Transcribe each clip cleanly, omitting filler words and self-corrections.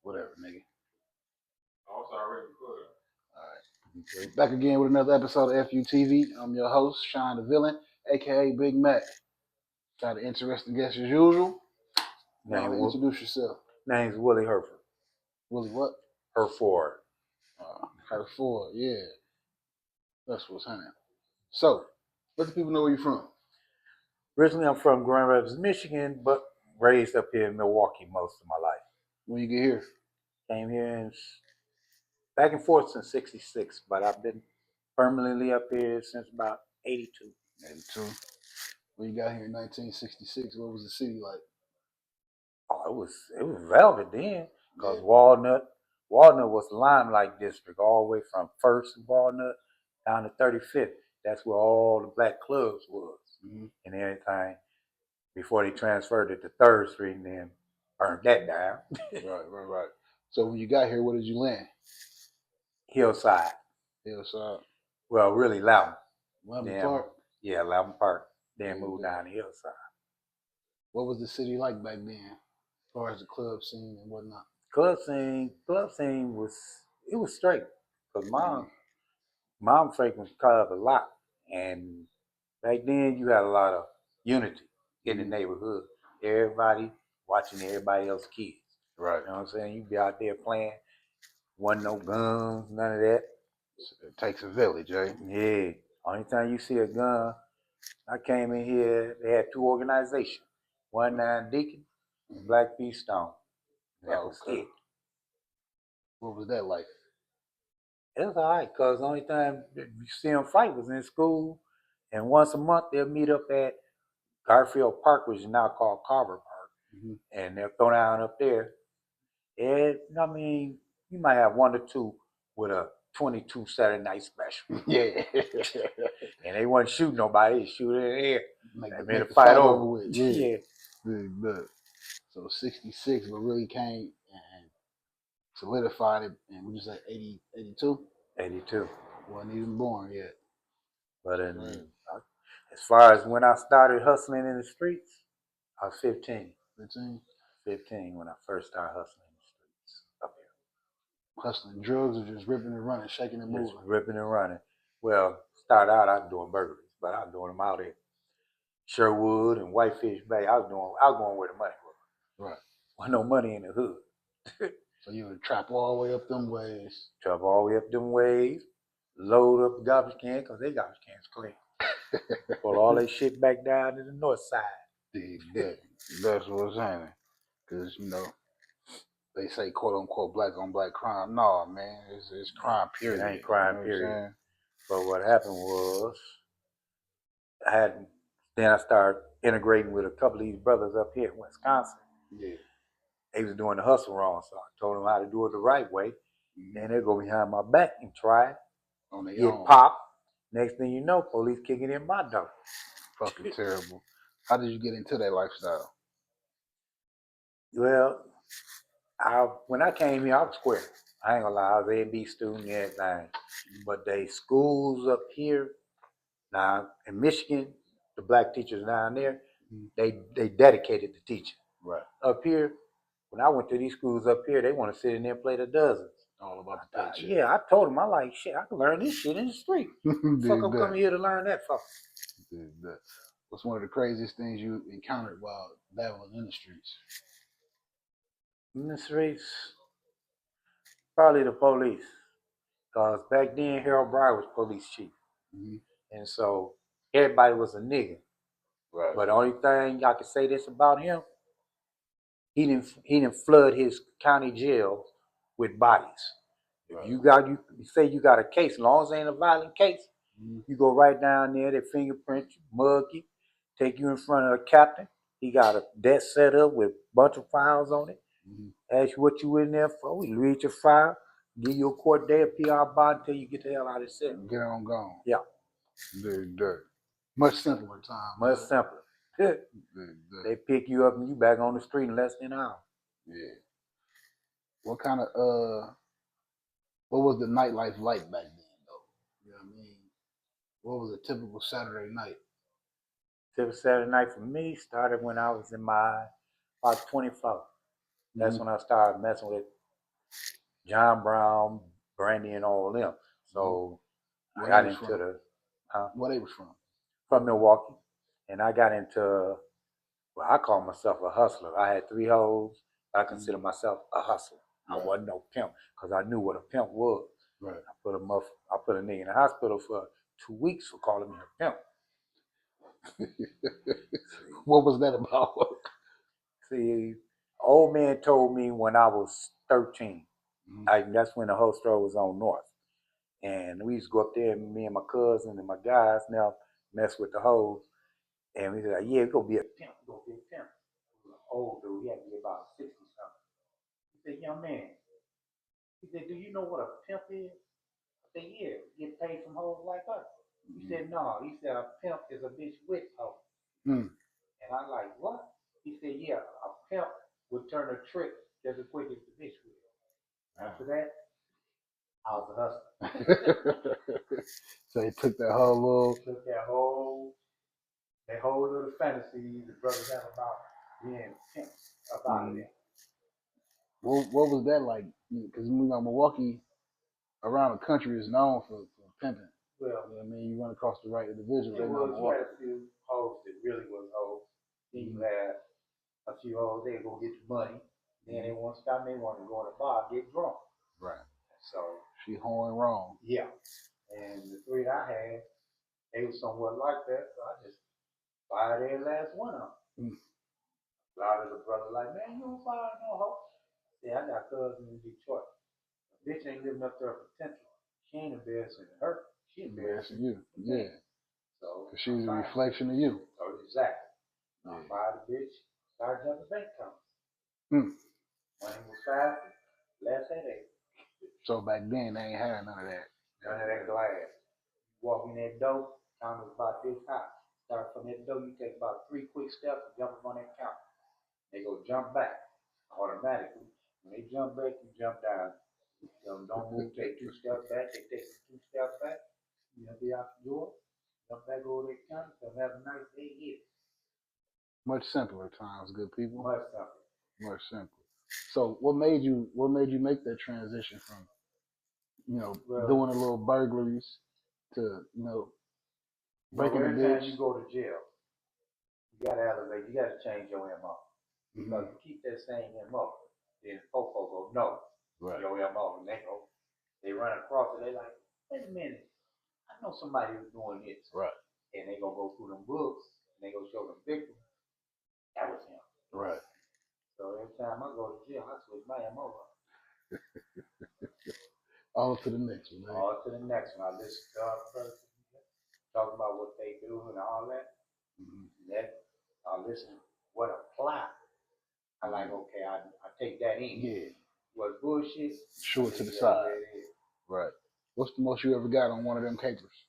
Whatever, nigga. All right. Back again with another episode of FUTV. I'm your host, Sean the Villain, aka Big Mac. Got an interesting guest as usual. Now introduce yourself. Name's Willie Herford. Willie what? Herford. Herford, yeah. That's what's happening. So, let the people know where you're from. Originally, I'm from Grand Rapids, Michigan, but raised up here in Milwaukee most of my life. When you get here? Came here back and forth since '66, but I've been permanently up here since about '82. 82. When you got here in 1966, what was the city like? Oh, it was velvet then, because Walnut was the Limelight district, all the way from First and Walnut down to 35th. That's where all the black clubs was, and everything. Before they transferred it to 3rd Street and then burned that down. Right. So when you got here, where did you land? Hillside. Well, really Loudon. Loudon Park? Yeah, Loudon Park. Then moved down to Hillside. What was the city like back then, as far as the club scene and whatnot? Club scene was straight. Because mom frequented the club a lot. And back then you had a lot of unity in the neighborhood. Everybody watching everybody else's kids. Right. You know what I'm saying? You be out there playing. Wasn't no guns, none of that. It takes a village, eh? Yeah. Only time you see a gun, I came in here, they had 2 organizations. 1-9 Deacon and Black Peace Stone. That was it. What was that like? It was all right, because the only time you see them fight was in school. And once a month, they'll meet up at Garfield Park, which is now called Carver Park. And they'll throw down up there. And, I mean, you might have 1 or 2 with a 22 Saturday night special. Yeah. And they wasn't shooting nobody, they shoot in the air. Make the fight over with. Yeah. So 66, but really came and solidified it, and we just say 80, 82? 82. Wasn't even born yet. But as far as when I started hustling in the streets, I was 15. 15 when I first started hustling in the streets up here. Hustling drugs or just ripping and running, shaking and moving? Just ripping and running. Well, started out, I was doing burglaries, but I was doing them out at Sherwood and Whitefish Bay. I was going where the money was. Right. Wasn't no money in the hood. So you would trap all the way up them ways. Trap all the way up them ways, load up the garbage can, because they garbage cans clean. Pull all that shit back down to the north side. That's what's happening. Because, they say quote unquote black on black crime. No, man, it's crime period. It ain't crime period. But what happened was, then I started integrating with a couple of these brothers up here in Wisconsin. Yeah. They was doing the hustle wrong, so I told them how to do it the right way. Then they go behind my back and try it. On their get own. Popped. Next thing you know, police kicking in my door. Fucking terrible. How did you get into that lifestyle? Well, when I came here, I was square. I ain't gonna lie, I was an A&B student and everything. But they schools up here, now in Michigan, the black teachers down there, they dedicated to teaching. Right. Up here, when I went to these schools up here, they want to sit in there and play the dozens. All about the paycheck. Yeah, I told them, I like, shit, I can learn this shit in the street. Fuck, I'm coming here to learn that for. What's one of the craziest things you encountered while battling in the streets? In the streets, probably the police. Because back then, Harold Breyer was police chief. And so everybody was a nigga. Right. But the only thing I can say this about him, he didn't flood his county jails with bodies. Right. If you say you got a case, as long as it ain't a violent case, you go right down there, they fingerprint you, mug you, take you in front of a captain. He got a desk set up with a bunch of files on it. Ask you what you in there for. We read your file, give you a court day, a PR bond until you get the hell out of the cell. Get on gone. Yeah. Dirt. Much simpler time. Much simpler. They pick you up and you back on the street in less than an hour. Yeah. What kind of what was the nightlife like back then though? You know what I mean? What was a typical Saturday night? Typical Saturday night for me started when I was in my about 24. That's when I started messing with John Brown, Brandy, and all of them. So I got into the. Where they was from Milwaukee, and I got into. Well, I call myself a hustler. I had 3 hoes. I consider myself a hustler. I wasn't no pimp because I knew what a pimp was. Right. I put a nigga in the hospital for 2 weeks for calling me a pimp. What was that about? See, old man told me when I was 13. That's when the whole store was on North. And we used to go up there, me and my cousin and my guys now mess with the hoes. And we said, yeah, we're going to be a pimp. We're going to be a pimp. He was an old dude. He had to be about 60 something. He said, young man, he said, do you know what a pimp is? I said, yeah, get paid from hoes like us. He said, no. He said, a pimp is a bitch with hoes. And I like, what? He said, yeah, a pimp would turn a trick just as quick as the bitch will. After that, I was a hustler. So he took that whole little fantasy the brothers have about being pimps up out of there. What was that like? Because Milwaukee around the country is known for pimping. Well, I mean, you run across the right individual. You had a few hoes that really was hoes. Then you had a few hoes, they go get your money. Then they want to stop, they want to go in a bar, get drunk. Right. So she hoeing wrong. Yeah. And the 3 that I had, they were somewhat like that, so I just fired every last one of them. A lot of the brothers like, man, you don't fire no hoe. Yeah, I got cousins in Detroit. A bitch ain't living up to her potential. She ain't embarrassing her. She embarrassing you. Yeah. So she's a reflection of you. So exactly. I fired the bitch, started jumping bank accounts. Money was faster, less headache. So back then they ain't had none of that. None of that glass. Walk in that door, counter was about this high. Start from that door, you take about 3 quick steps and jump up on that counter. They go jump back automatically. When they jump back, you jump down. Don't move, take 2 steps back. They take 2 steps back. You know, be out the door, jump back over that counter, so have a nice day here. Much simpler times, good people. Much simpler. Much simpler. So what made you make that transition from, doing a little burglaries to, breaking the bitch? Every time you go to jail, you gotta elevate, you gotta change your MO. Because you keep that same MO, then folks go, no, your MO. And they run across it, they like, wait a minute, I know somebody who's doing this. Right. And they gonna go through them books, and they gonna show them victims. That was him. Right. So every time I go to jail, I switch my MO up. On to the next one, man. On to the next one. I listen to our person, talk about what they do and all that. That I listen what apply. I like, okay, I take that in. Yeah. What bullshit? Shoot it to the side. Right. What's the most you ever got on one of them capers?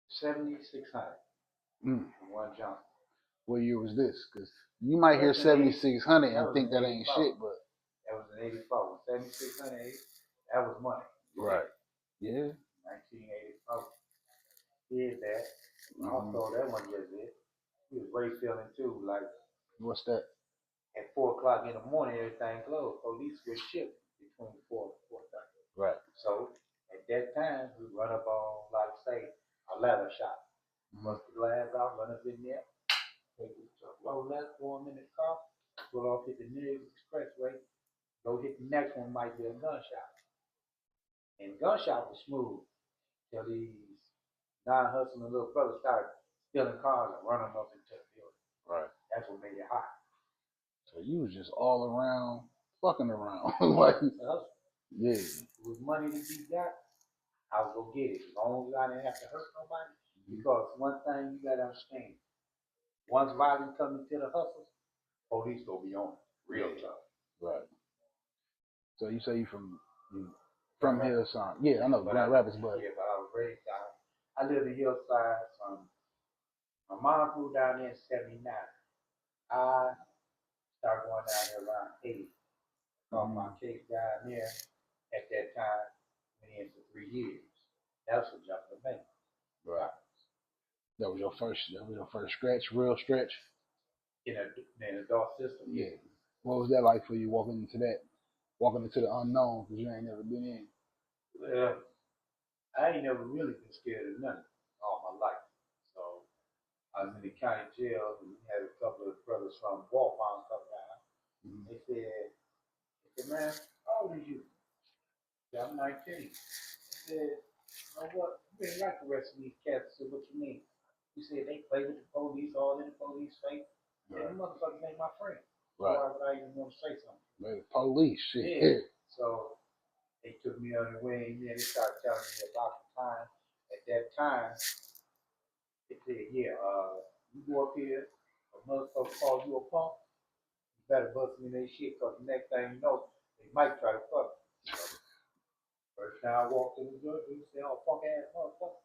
7,600. One jump. What year was this? Because you might hear 7,600 and think that ain't shit, but that was in 84. 7,600. That was money. Right. Yeah. 1984. Did that. Also, that wasn't just it. He was way feeling too. Like, what's that? At 4 o'clock in the morning, everything closed. Police would shift between 4 and 4:30. Right. So at that time, we run up on, like say, a leather shop. Bust the glass out, run up in there, take the roll left, 4 minute car, pull off, hit the nearest expressway, go hit the next one, might be a gun shop. And gun shop was smooth till these non-hustling little brothers started stealing cars and running them up into the building. Right. That's what made it hot. So you was just all around, fucking around. Like, yeah. If it was money to be got, I was gonna get it. As long as I didn't have to hurt nobody. Because one thing you gotta understand, once violence comes into the hustle, police gonna be on it. Real tough. Right. So you say you from Hillside. Yeah, I know Grand Rapids, but yeah, but I was raised down. I lived in Hillside from my mom moved down there in 79. I started going down there around 80. My case down there at that time went in for 3 years. That was for jumping the bank. Right. That was your first stretch, real stretch? In the adult system. Yeah. What was that like for you walking into the unknown because you ain't never been in? Well, I ain't never really been scared of nothing all my life. So I was in the county jail and we had a couple of brothers from Walmart come down. Mm-hmm. They said, man, how old are you? I said, I'm 19. They said, you know what? You ain't like the rest of these cats. I said, what you mean? He said, they play with the police, all in the police face. Right. And the motherfuckers ain't my friend. Right. So why would I even want to say something? Man, the police, shit. Yeah. So they took me on the way and then they started telling me about the time. At that time, they said, yeah, you go up here, a motherfucker call you a punk, you better bust them in their shit because the next thing you know, they might try to fuck you. First time I walked in the door, they said, oh, punk ass motherfucker.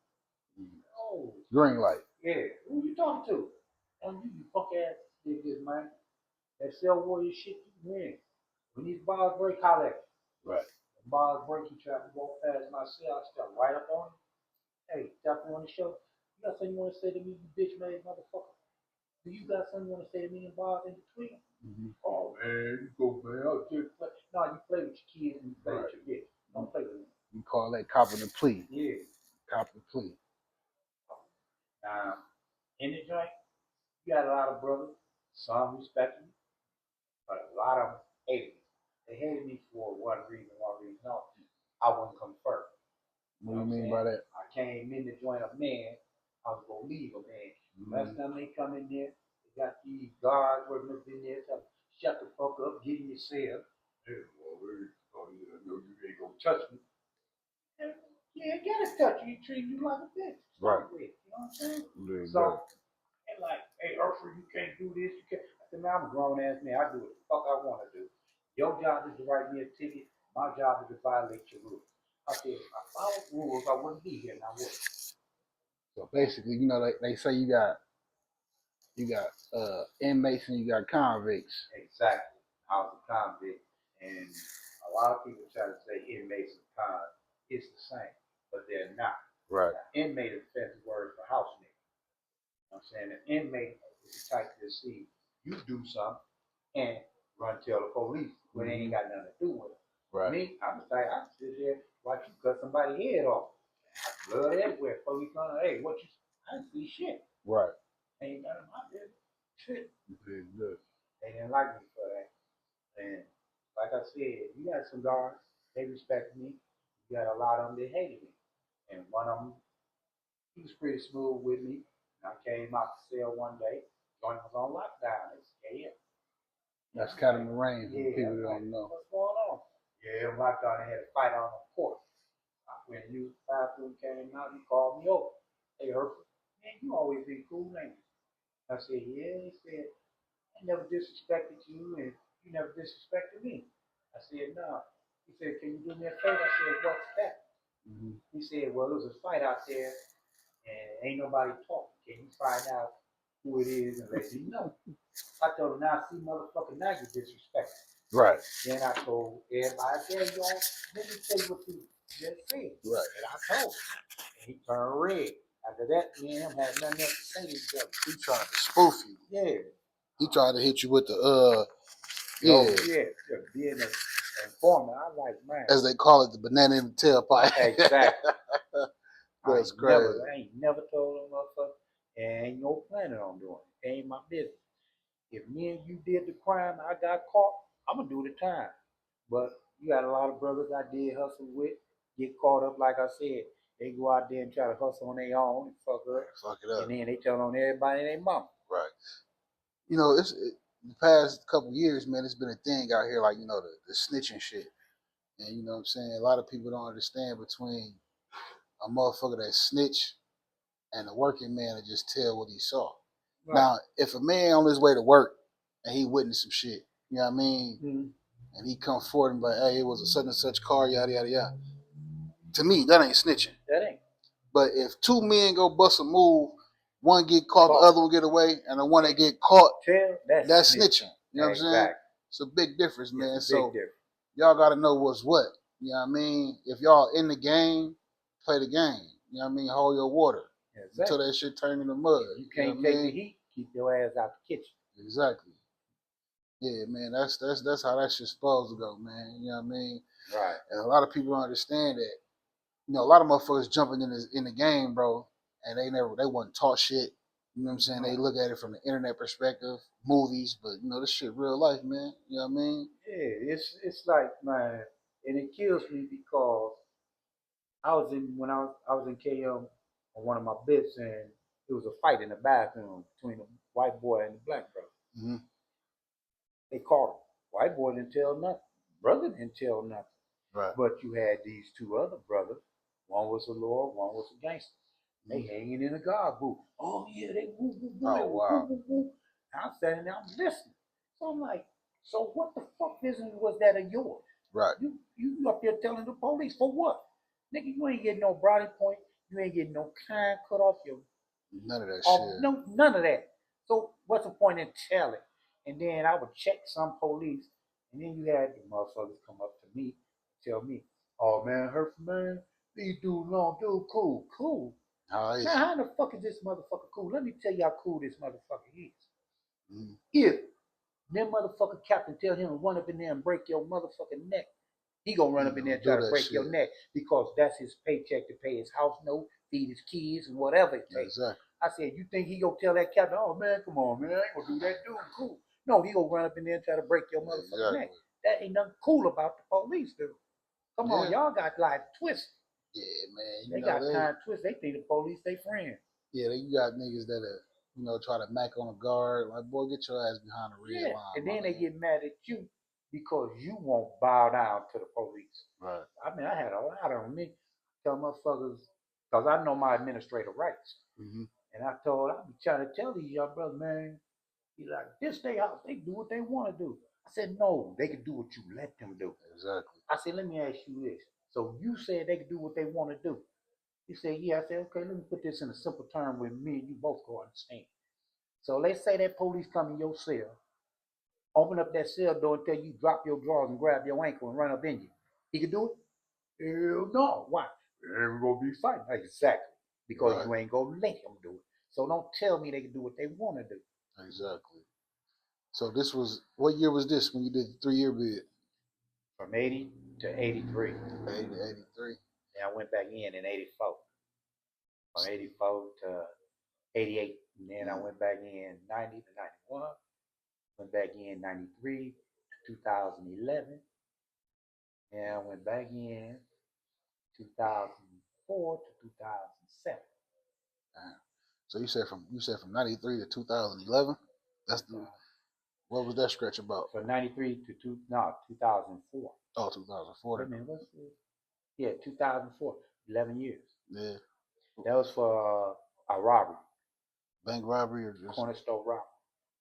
Oh. Green light. Yeah. Who you talking to? Oh, you punk ass niggas, man. That cell warrior shit you win. When these bars break, holler at me. Right. When bars break, you try to walk past my cell, I step right up on him. Hey, tap on the show. You got something you want to say to me, you bitch made motherfucker? Do you got something you want to say to me in bars in between? Mm-hmm. Oh man, you go man, I'll just play. No, you play with your kids and you play with your bitch. Don't play with me. You call that copping the plea. Yeah. Copping the plea. In the joint, you got a lot of brothers. Some respect me, but a lot of them hate me. They hated me for one reason. No, I wouldn't come first. What do you mean by that? I came in to join a man. I was gonna leave a man. Last time they come in there, they got these guards working up in there, telling them, shut the fuck up, get in your cell. Hey, well, you ain't gonna touch me. And you ain't gotta touch you. He treat you like a bitch. Right. You know what I'm saying? Yeah, so, and like, hey, Herford, you can't do this. You can't. I said, man, I'm a grown ass man. I do what the fuck I want to do. Your job is to write me a ticket. My job is to violate your rules. I said, if I followed rules, I wouldn't be here, and I wouldn't. So basically, you know, they say you got inmates and you got convicts. Exactly. I was a convict, and a lot of people try to say inmates and cons. It's the same, but they're not. Right. Now, inmate is a fancy word for house nigga. You know what I'm saying? An inmate is the type to see you do something and run tell the police when they ain't got nothing to do with it. Right. Me, I'm just like, I sit there, watch you cut somebody's head off. Blood everywhere. Police on, hey, what you? I didn't see shit. Right. Ain't none of my business. Shit. Good. They didn't like me for that. And like I said, you got some guards, they respect me. You got a lot of them that hated me. And one of them, he was pretty smooth with me. And I came out the cell one day, joint was on lockdown. They scared. That's kind of Marines, yeah, people don't know. What's going on? Yeah, I'm lockdown. They had a fight on the porch. When he was bathroom came out, he called me over. Hey, Herford, man, you always been cool, ain't you? I said, yeah. He said, I never disrespected you, and you never disrespected me. I said, no. He said, can you do me a favor? I said, what's that? Mm-hmm. He said, well, there was a fight out there, and ain't nobody talking. Can you find out who it is and let me know? I told him, now see, motherfucker, now you disrespecting. Right. Then I told everybody, there you go, let me tell you what you just said. Right. And I told him. And he turned red. After that, me and him had nothing else to say to each other. He tried to spoof you. Yeah. He tried to hit you with the being an informant. I like, man. As they call it, the banana in the tailpipe. Exactly. That's crazy. I ain't never told them motherfucker, and ain't no planning on doing it. It ain't my business. If me and you did the crime, I got caught, I'm gonna do the time. But you got a lot of brothers I did hustle with, get caught up, like I said. They go out there and try to hustle on their own and fuck it up. And then they tell on everybody and their mama. Right. You know, the past couple years, man, it's been a thing out here, like, you know, the snitching shit. And you know what I'm saying? A lot of people don't understand between a motherfucker that snitch and a working man that just tell what he saw. Right. Now, if a man on his way to work and he witnessed some shit, you know what I mean? Mm-hmm. And he come forward and be like, hey, it was a such and such car, yada, yada, yada. To me, that ain't snitching. That ain't. But if two men go bust a move, one get caught, the other one get away, and the one that get caught, that's snitching. You know what I'm saying? It's a big difference, man. It's a big difference. Y'all got to know what's what. You know what I mean? If y'all in the game, play the game. You know what I mean? Hold your water. Exactly. Until that shit turn into mud. You can't take the heat, keep your ass out the kitchen. Exactly. Yeah, man, that's how that shit's supposed to go, man. You know what I mean? Right. And a lot of people don't understand that. You know, a lot of motherfuckers jumping in the game, bro, and they wasn't taught shit. You know what I'm saying? They look at it from the internet perspective, movies, but you know, this shit real life, man. You know what I mean? Yeah, it's like, man, and it kills me because when I was in KM on one of my bits, and it was a fight in the bathroom between a white boy and a black brother. Mm-hmm. They caught him. White boy didn't tell nothing. Brother didn't tell nothing. Right. But you had these two other brothers. One was a lawyer, one was a gangster. They hanging in a guard booth. Oh yeah, they woo woo woo, Oh wow. woo woo woo. I'm standing there, I'm listening. So I'm like, so what the fuck business was that of yours? Right. You up there telling the police for what? Nigga, you ain't getting no brownie point. You ain't getting no time cut off your None of that shit. no, none of that. So what's the point in telling? And then I would check some police, and then you had the motherfuckers come up to me, tell me, "Oh man, Herford man, these dudes long, dude, cool. How is Now it? how the fuck is this motherfucker cool? Let me tell you how cool this motherfucker is. Mm-hmm. If them motherfucking captain tell him to run up in there and break your motherfucking neck, he gonna run up in there and try to break your neck because that's his paycheck to pay his house note, feed his kids, and whatever it takes. Exactly. I said, you think he gonna tell that captain, oh man, come on, man, I ain't gonna do that, dude, cool. No, he gonna run up in there and try to break your motherfucking neck. That ain't nothing cool about the police, dude. Come on, y'all got like twisted. Yeah, man. They got time twisted. They think the police they friends. Yeah, you got niggas that try to mac on a guard. Like, boy, get your ass behind the red line. And then they get mad at you because you won't bow down to the police. Right. I mean, I had a lot of me tell motherfuckers, because I know my administrative rights. Mm-hmm. And I be trying to tell these young brothers, man, be like, this they house, they do what they want to do. I said, no, they can do what you let them do. Exactly. I said, let me ask you this. So you said they can do what they want to do. He said, yeah. I said, okay, let me put this in a simple term where me and you both go understand. So let's say that police come in your cell, open up that cell door and tell you drop your drawers and grab your ankle and run up in you. He could do it? Hell no. Why? They're gonna be fighting. Exactly. Because you ain't gonna let him do it. So don't tell me they can do what they want to do. Exactly. So this was, what year was this when you did the 3-year bid? From 80 to 83. 80 to 83. And I went back in 84. From 84 to 88. And then I went back in 90 to 91. Went back in 93 to 2011. And I went back in 2004 to 2007. So you said from 93 to 2011. That's the what was that stretch about? From 93 to 2004. Oh, 2004. Wait a minute, what's this? Yeah, 2004. 11 years. Yeah. That was for a robbery. Bank robbery or just corner store robbery.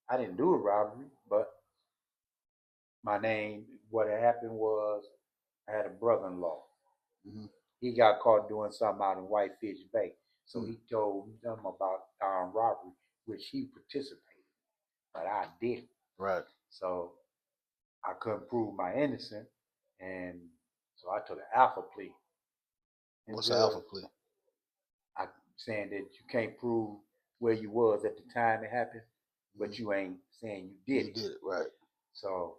I didn't do a robbery, but my name. What had happened was I had a brother-in-law. Mm-hmm. He got caught doing something out in Whitefish Bay. So he told them about armed robbery, which he participated, but I didn't. Right. So I couldn't prove my innocence, and so I took an alpha plea. What's an alpha plea? I saying that you can't prove where you was at the time it happened, but you ain't saying you did it. You did it, right. So